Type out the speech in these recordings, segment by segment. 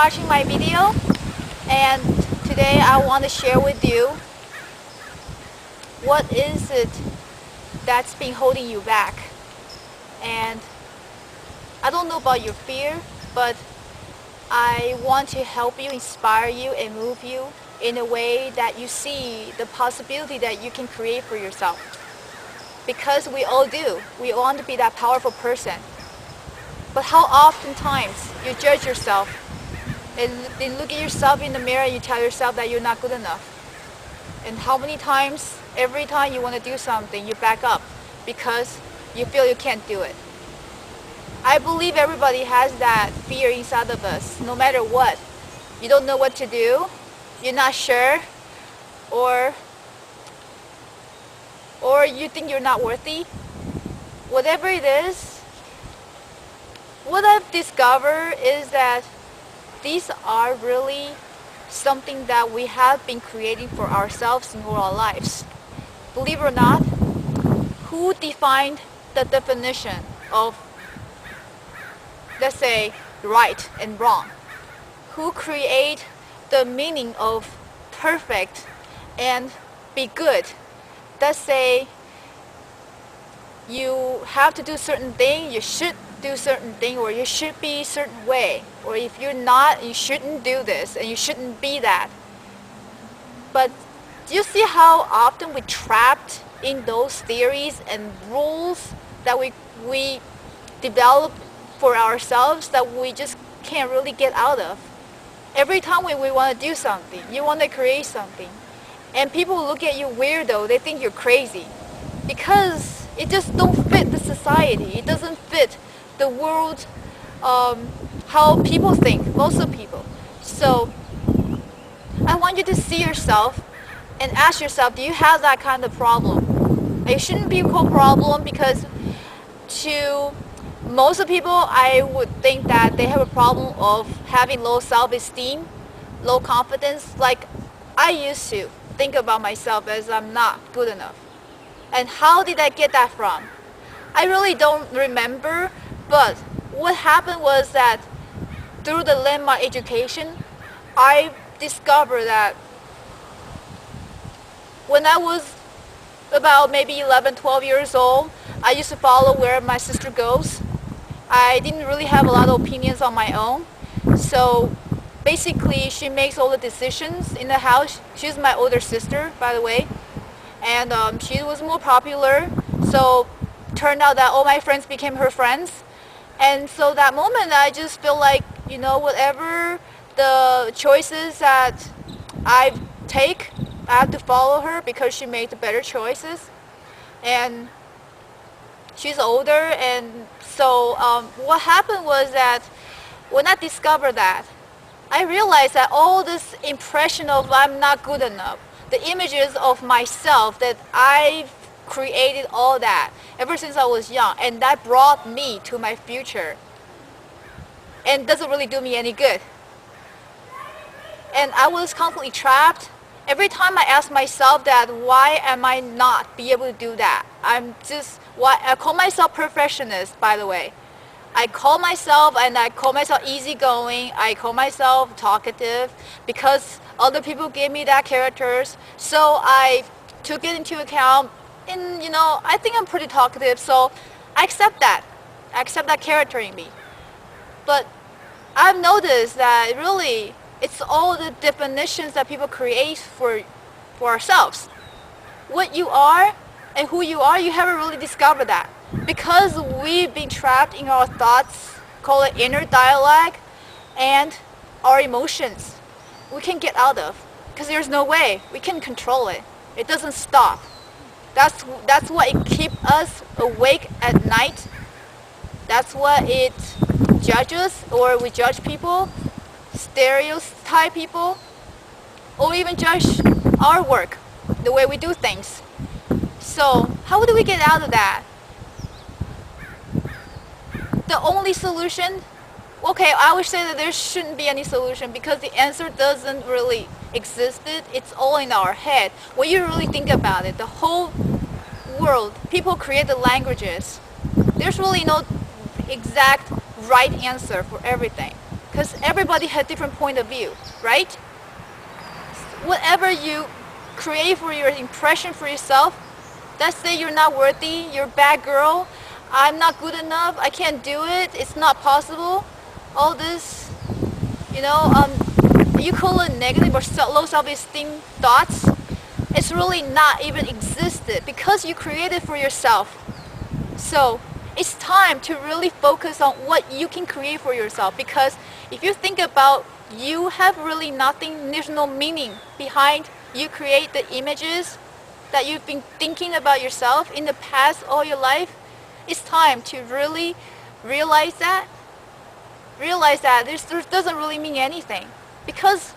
watching my video, and today I want to share with you what is it that's been holding you back. And I don't know about your fear, but I want to help you, inspire you, and move you in a way that you see the possibility that you can create for yourself. Because we all do. We want to be that powerful person. But how oftentimes you judge yourself and then look at yourself in the mirror and you tell yourself that you're not good enough. And how many times, every time you want to do something, you back up because you feel you can't do it. I believe everybody has that fear inside of us, no matter what. You don't know what to do, you're not sure, or you think you're not worthy. Whatever it is, what I've discovered is that these are really something that we have been creating for ourselves in all our lives. Believe it or not, who defined the definition of, let's say, right and wrong? Who create the meaning of perfect and be good? Let's say you have to do certain thing, you should do certain thing, or you should be a certain way, or if you're not, you shouldn't do this and you shouldn't be that. But do you see how often we're trapped in those theories and rules that we develop for ourselves that we just can't really get out of? Every time we want to do something, you want to create something, and people look at you weirdo, they think you're crazy because it just don't fit the society. It doesn't fit the world, how people think, most of people. So I want you to see yourself and ask yourself, do you have that kind of problem? It shouldn't be a cool problem, because to most of people, I would think that they have a problem of having low self-esteem, low confidence. Like I used to think about myself as I'm not good enough. And how did I get that from? I really don't remember, but what happened was that through the LANDMARK education, I discovered that when I was about maybe 11, 12 years old, I used to follow where my sister goes. I didn't really have a lot of opinions on my own. So basically, she makes all the decisions in the house. She's my older sister, by the way. And she was more popular. So turned out that all my friends became her friends. And so that moment, I just feel like, you know, whatever the choices that I take, I have to follow her because she made the better choices. And she's older, and so what happened was that when I discovered that, I realized that all this impression of I'm not good enough, the images of myself that I've created, all that ever since I was young, and that brought me to my future, and doesn't really do me any good. And I was constantly trapped. Every time I ask myself that, why am I not be able to do that? I call myself perfectionist, by the way. I call myself easygoing. I call myself talkative because other people gave me that characters. So I took it into account, and you know, I think I'm pretty talkative, so I accept that. I accept that character in me. But I've noticed that really it's all the definitions that people create for ourselves. What you are and who you are, you haven't really discovered that. Because we've been trapped in our thoughts, call it inner dialogue, and our emotions. We can't get out of, because there's no way. We can control it. It doesn't stop. That's what it keeps us awake at night. That's what it judges, or we judge people, stereotype people, or even judge our work, the way we do things. So how do we get out of that? The only solution, okay, I would say that there shouldn't be any solution because the answer doesn't really exist. It's all in our head. When you really think about it, the whole world, people create the languages. There's really no exact right answer for everything. because everybody has different point of view, right? Whatever you create for your impression for yourself, let's say you're not worthy, you're a bad girl, I'm not good enough, I can't do it, it's not possible, all this, you know, you call it negative or low self-esteem thoughts, it's really not even existed because you created for yourself. So it's time to really focus on what you can create for yourself, because if you think about you have really nothing, there's no meaning behind you create the images that you've been thinking about yourself in the past all your life. It's time to really realize that this doesn't really mean anything, because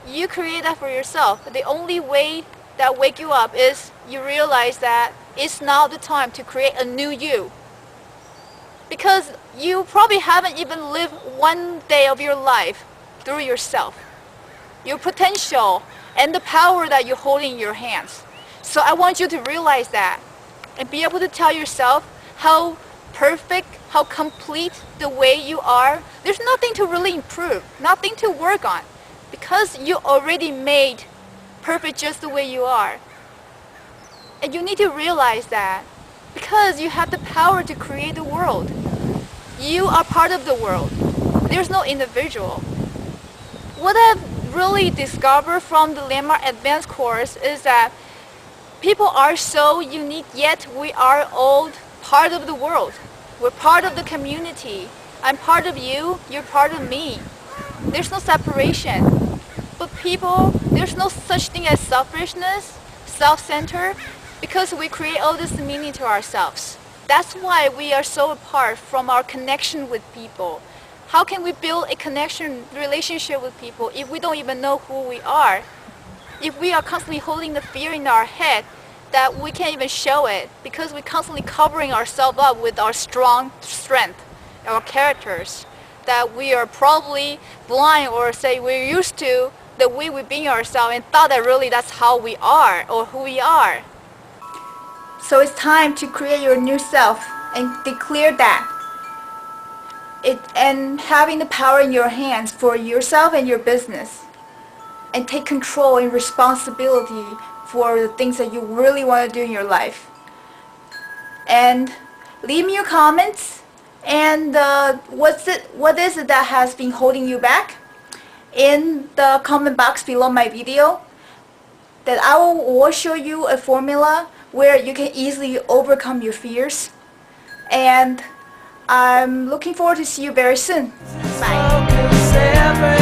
you create that for yourself. The only way that wake you up is you realize that it's now the time to create a new you, because you probably haven't even lived one day of your life through yourself, your potential and the power that you hold in your hands. So I want you to realize that and be able to tell yourself how perfect, how complete the way you are. There's nothing to really improve, nothing to work on, because you already made perfect just the way you are. And you need to realize that, because you have the power to create the world. You are part of the world. There's no individual. What I've really discovered from the Landmark Advanced course is that people are so unique, yet we are all part of the world. We're part of the community. I'm part of you, you're part of me. There's no separation. But people, there's no such thing as selfishness, self-centered, because we create all this meaning to ourselves. That's why we are so apart from our connection with people. How can we build a connection, relationship with people if we don't even know who we are? If we are constantly holding the fear in our head that we can't even show it, because we're constantly covering ourselves up with our strong strength, our characters, that we are probably blind, or say we're used to the way we're being ourselves and thought that really that's how we are or who we are. So it's time to create your new self and declare that. And having the power in your hands for yourself and your business. And take control and responsibility for the things that you really want to do in your life. And leave me your comments. And what is it that has been holding you back? In the comment box below my video, that I will show you a formula where you can easily overcome your fears. And I'm looking forward to see you very soon. Bye.